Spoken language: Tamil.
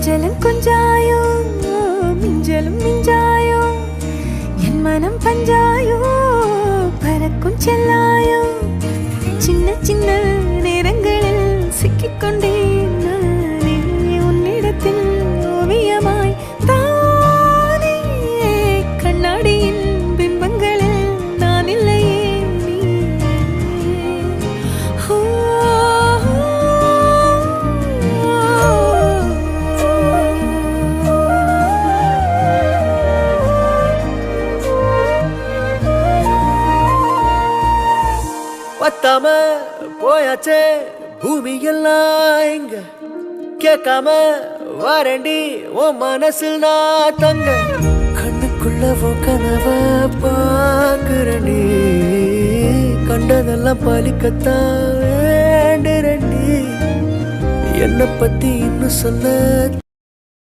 கொஞ்சலும் கொஞ்சாயோ மிஞ்சலும் மிஞ்சாயோ என் மனம் பஞ்சாயோ பறக்கும் செல்லாயோ சின்ன சின்ன நேரங்களில் சிக்கிக்கொண்டேன் நானே உன்னிடத்தில் ஓவியமாய் தானே கண்ணாடியின் பிம்பங்களில் நான் இல்லையே நீ பத்தாம போயாச்சே பூமி எல்லாம் இங்க கேட்காம வாரண்டி உன் மனசில் நான் தங்க கண்ணுக்குள்ள கனவ பாக்குறண்டி கண்டதெல்லாம் பலிக்கத்தான் வேண்டுறண்டி என்னை பத்தி இன்னும் சொல்ல